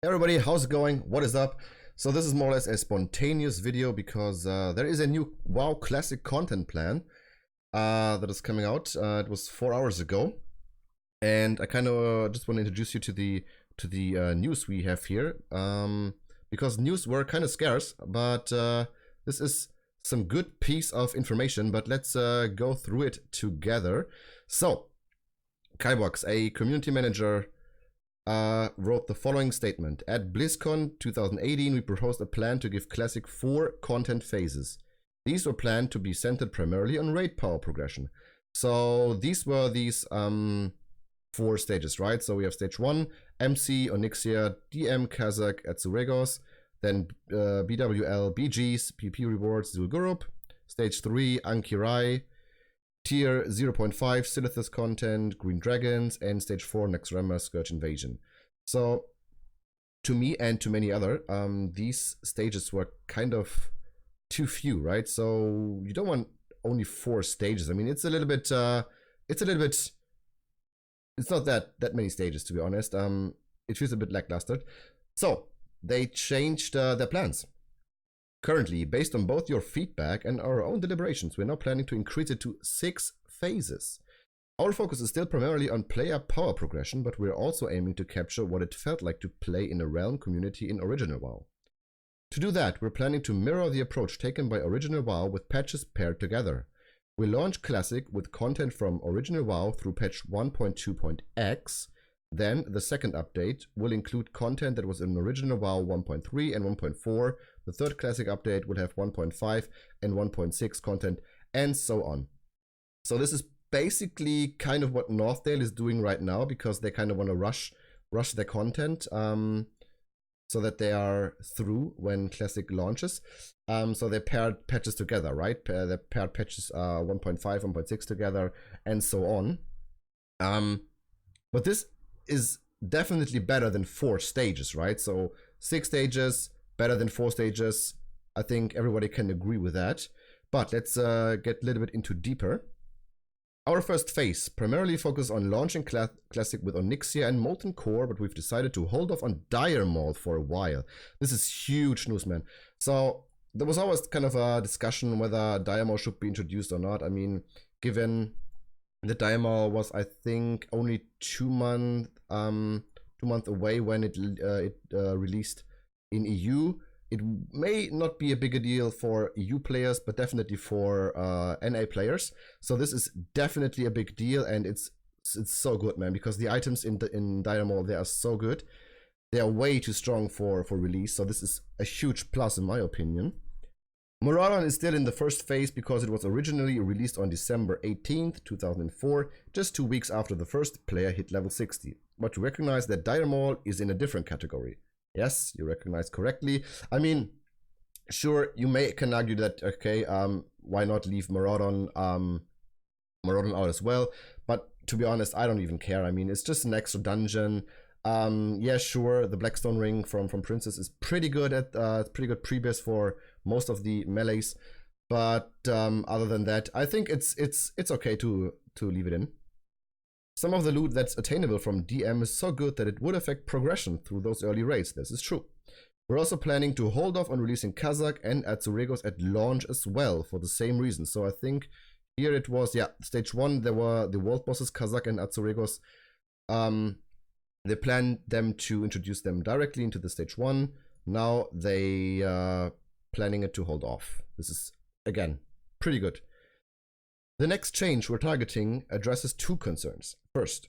Everybody, how's it going? What is up? So this is more or less a spontaneous video because there is a new WoW Classic content plan that is coming out. It was 4 hours ago, and I kind of just want to introduce you to the news we have here because news were kind of scarce, but this is some good piece of information. But let's go through it together. So, Kaibox, a community manager, wrote the following statement. At BlizzCon 2018, we proposed a plan to give Classic 4 content phases. These were planned to be centered primarily on raid power progression. So these were these 4 stages, right? So we have stage 1, MC, Onyxia, DM, Kazakh, Atsuregos, then BWL, BGs, PP rewards, Zul'Gurub, stage 3, Ankirai, Tier 0.5 Silithus content, Green Dragons, and Stage 4 Naxxramas Scourge Invasion. So, to me and to many other, these stages were kind of too few, right? So you don't want only 4 stages. I mean, it's not that many stages, to be honest. It feels a bit lackluster. So they changed their plans. Currently, based on both your feedback and our own deliberations, we're now planning to increase it to 6 phases. Our focus is still primarily on player power progression, but we're also aiming to capture what it felt like to play in a realm community in original WoW. To do that, we're planning to mirror the approach taken by original WoW with patches paired together. We launch Classic with content from original WoW through patch 1.2.x. Then, the second update will include content that was in original WoW 1.3 and 1.4. The third Classic update will have 1.5 and 1.6 content, and so on. So this is basically kind of what Northdale is doing right now, because they kind of want to rush their content so that they are through when Classic launches. So they paired patches together, right? They paired patches 1.5, 1.6 together, and so on. But this is definitely better than 4 stages, right? So 6 stages, better than 4 stages. I think everybody can agree with that. But let's get a little bit into deeper. Our first phase primarily focuses on launching Classic with Onyxia and Molten Core, but we've decided to hold off on Dire Maul for a while. This is huge news, man. So there was always kind of a discussion whether Dire Maul should be introduced or not. I mean, given the Dire Maul was, I think, only 2 months away when it released in EU. It may not be a bigger deal for EU players, but definitely for NA players. So this is definitely a big deal, and it's so good, man, because the items in Dire Maul, they are so good. They are way too strong for release, so this is a huge plus in my opinion. Maraudon is still in the first phase because it was originally released on December 18th, 2004, just 2 weeks after the first player hit level 60. But you recognize that Dire Maul is in a different category. Yes, you recognize correctly. I mean, sure, you can argue that, okay, why not leave Maraudon out as well? But to be honest, I don't even care. I mean, it's just an extra dungeon. Yeah, sure, the Blackstone Ring from Princess is pretty good at pretty good prebias for most of the melees, but other than that, I think it's okay to leave it in. Some of the loot that's attainable from DM is so good that it would affect progression through those early raids. This is true. We're also planning to hold off on releasing Kazakh and Atsuregos at launch as well for the same reason. So I think here it was, yeah, stage 1, there were the world bosses, Kazakh and Atsuregos. They planned them to introduce them directly into the stage 1. Now they planning it to hold off. This is, again, pretty good. The next change we're targeting addresses 2 concerns. First,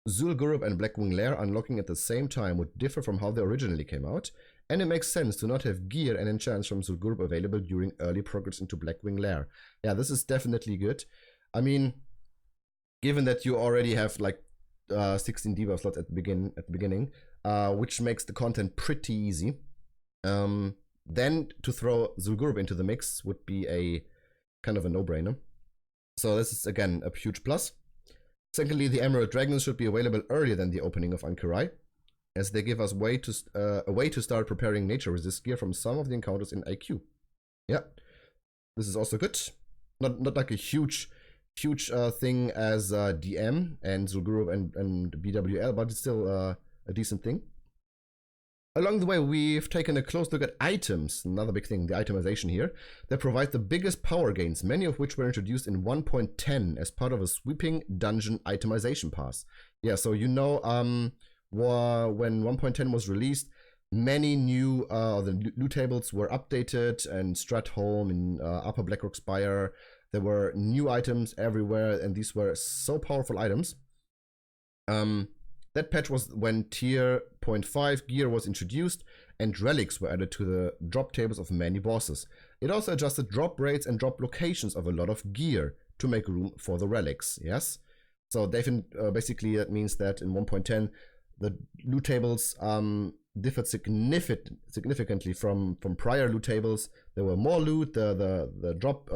Zul'Gurub and Blackwing Lair unlocking at the same time would differ from how they originally came out, and it makes sense to not have gear and enchants from Zul'Gurub available during early progress into Blackwing Lair. Yeah, this is definitely good. I mean, given that you already have like 16 debuff slots at the beginning, which makes the content pretty easy. Then to throw Zul'Gurub into the mix would be a kind of a no-brainer. So this is again a huge plus. Secondly, the Emerald Dragons should be available earlier than the opening of Ankirai, as they give us a way to start preparing nature resist gear from some of the encounters in IQ. Yeah, this is also good. Not like a huge thing as DM and Zul'Gurub and BWL, but it's still a decent thing. Along the way, we've taken a close look at items, another big thing, the itemization here, that provide the biggest power gains, many of which were introduced in 1.10 as part of a sweeping dungeon itemization pass. Yeah, so you know, when 1.10 was released, many new the loot tables were updated, and Stratholme in Upper Blackrock Spire, there were new items everywhere, and these were so powerful items. That patch was when tier 0.5 gear was introduced and relics were added to the drop tables of many bosses. It also adjusted drop rates and drop locations of a lot of gear to make room for the relics, yes? So basically that means that in 1.10 the loot tables differed significantly from prior loot tables. There were more loot, the drop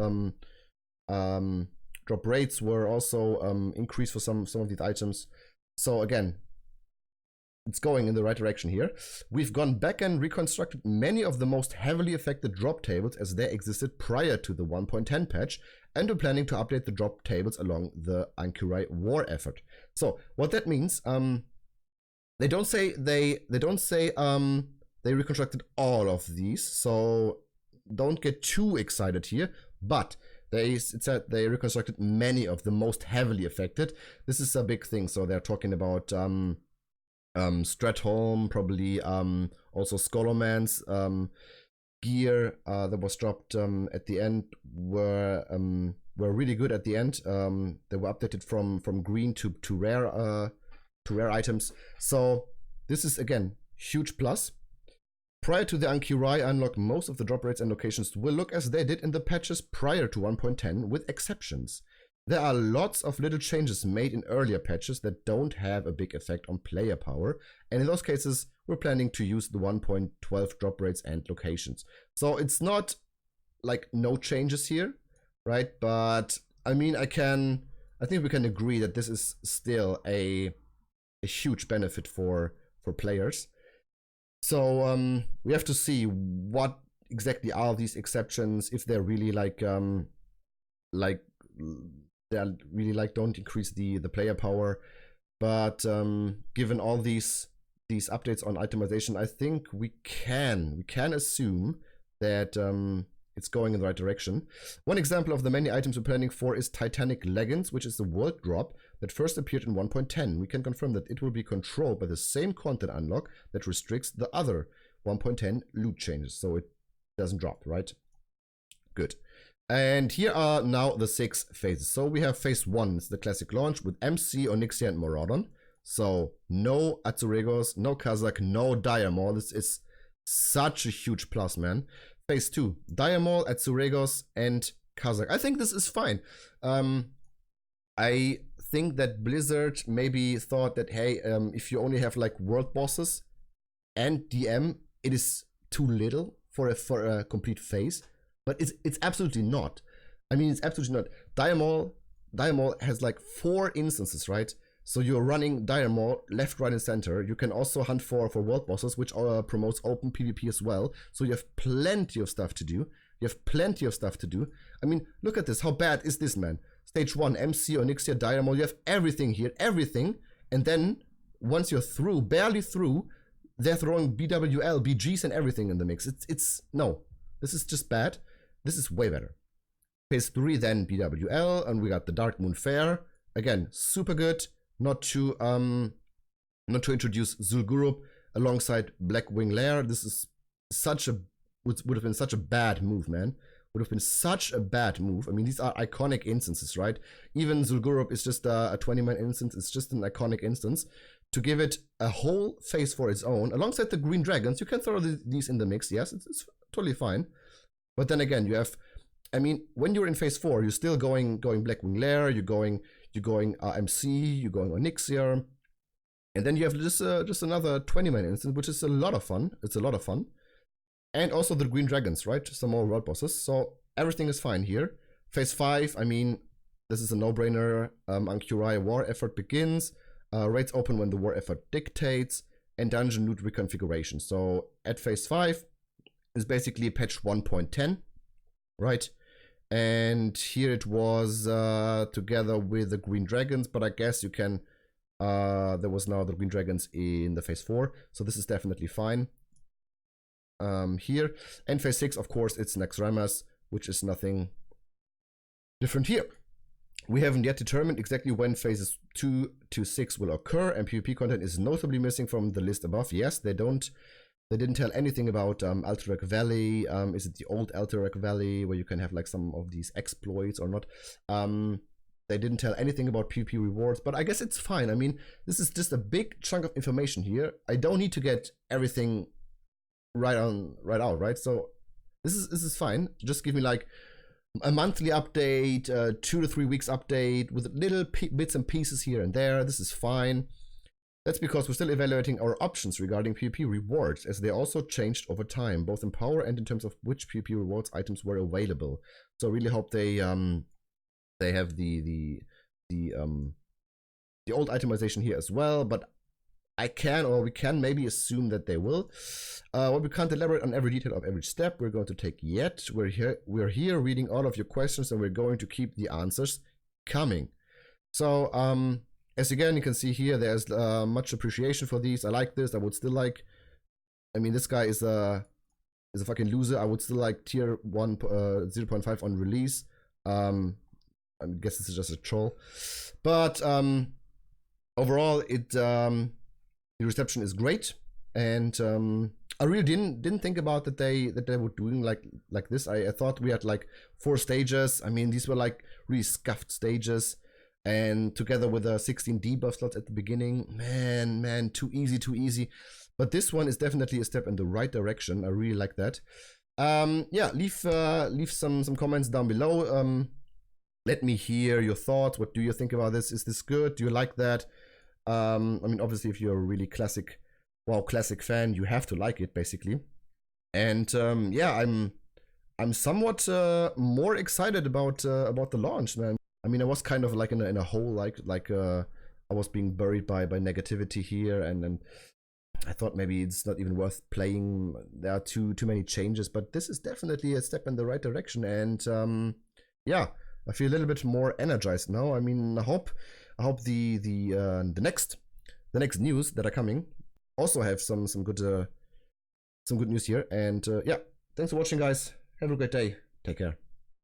drop rates were also increased for some of these items. So again, it's going in the right direction here. We've gone back and reconstructed many of the most heavily affected drop tables as they existed prior to the 1.10 patch, and we're planning to update the drop tables along the Ankurai war effort. So what that means, they don't say they reconstructed all of these, so don't get too excited here, but it said they reconstructed many of the most heavily affected. This is a big thing, so they're talking about Stratholme, probably also Scholarman's gear that was dropped at the end were really good at the end. They were updated from green to rare items. So this is again huge plus. Prior to the Ankurai unlock, most of the drop rates and locations will look as they did in the patches prior to 1.10, with exceptions. There are lots of little changes made in earlier patches that don't have a big effect on player power, and in those cases we're planning to use the 1.12 drop rates and locations. So it's not like no changes here, right? But I mean, I think we can agree that this is still a huge benefit for players. So we have to see what exactly are these exceptions, if they're really don't increase the player power. But given all these updates on itemization, I think we can assume that it's going in the right direction. One example of the many items we're planning for is Titanic Leggings, which is the world drop that first appeared in 1.10. We can confirm that it will be controlled by the same content unlock that restricts the other 1.10 loot changes, so it doesn't drop, right? Good. And here are now the 6 phases. So we have phase 1, it's the classic launch with MC, Onyxia, and Maraudon. So no Azuregos, no Kazakh, no Diamol. This is such a huge plus, man. Phase 2, Diamol, Azuregos, and Kazakh. I think this is fine. I think that Blizzard maybe thought that, hey, if you only have like world bosses and DM, it is too little for a complete phase. But it's absolutely not. I mean, it's absolutely not. Diamol has like 4 instances, right? So you're running Diamol left, right, and center. You can also hunt for world bosses, which promotes open PvP as well. So you have plenty of stuff to do. I mean, look at this. How bad is this, man? Stage 1, MC, Onyxia, Diamol. You have everything here, everything. And then once you're through, barely through, they're throwing BWL, BGs, and everything in the mix. No, this is just bad. This is way better. Phase 3, then BWL, and we got the Dark Moon Fair. Again, super good. Not to introduce Zul'Gurub alongside Blackwing Lair. This is would have been such a bad move, man. Would have been such a bad move. I mean, these are iconic instances, right? Even Zul'Gurub is just a 20-man instance. It's just an iconic instance. To give it a whole phase for its own, alongside the Green Dragons, you can throw these in the mix. Yes, it's totally fine. But then again, you have, I mean, when you're in phase 4, you're still going Blackwing Lair, you're going MC, you're going Onyxia, and then you have just another 20-man instance, which is a lot of fun. It's a lot of fun. And also the Green Dragons, right? Some more world bosses. So everything is fine here. Phase 5, I mean, this is a no-brainer. Ankurai war effort begins. Raids open when the war effort dictates. And dungeon loot reconfiguration. So at phase 5 is basically patch 1.10, right? And here it was together with the Green Dragons, but I guess you can, there was now the Green Dragons in the phase 4, so this is definitely fine. here. And phase 6, of course, it's Naxxramas, which is nothing different here. We haven't yet determined exactly when phases 2 to 6 will occur, and PvP content is notably missing from the list above. Yes, they didn't tell anything about Alterac Valley. Is it the old Alterac Valley where you can have like some of these exploits or not? They didn't tell anything about PvP rewards, but I guess it's fine. I mean, this is just a big chunk of information here. I don't need to get everything right out, right? So this is fine. Just give me like a monthly update, 2 to 3 weeks update with little bits and pieces here and there. This is fine. That's because we're still evaluating our options regarding PvP rewards, as they also changed over time, both in power and in terms of which PvP rewards items were available. So I really hope they have the old itemization here as well, but we can maybe assume that they will. Well, we can't elaborate on every detail of every step we're going to take yet. We're here reading all of your questions, and we're going to keep the answers coming. So as again, you can see here, there's much appreciation for these. I like this. I would still like, I mean, this guy is a fucking loser. I would still like tier 1 0.5 on release. I guess this is just a troll, but overall, the reception is great, and I really didn't think about that they were doing like this. I thought we had like 4 stages. I mean, these were like really scuffed stages, and together with the 16 debuff slots at the beginning, man, too easy. But this one is definitely a step in the right direction. I really like that. Yeah, leave some comments down below. Let me hear your thoughts. What do you think about this? Is this good? Do you like that? I mean, obviously, if you're a really classic fan, you have to like it, basically. And yeah, I'm somewhat more excited about the launch, man. I mean, I was kind of like in a hole, like I was being buried by negativity here, and I thought maybe it's not even worth playing. There are too many changes, but this is definitely a step in the right direction, and yeah. I feel a little bit more energized now. I mean, I hope the next news that are coming also have some good news here. And yeah, thanks for watching, guys. Have a great day. Take care.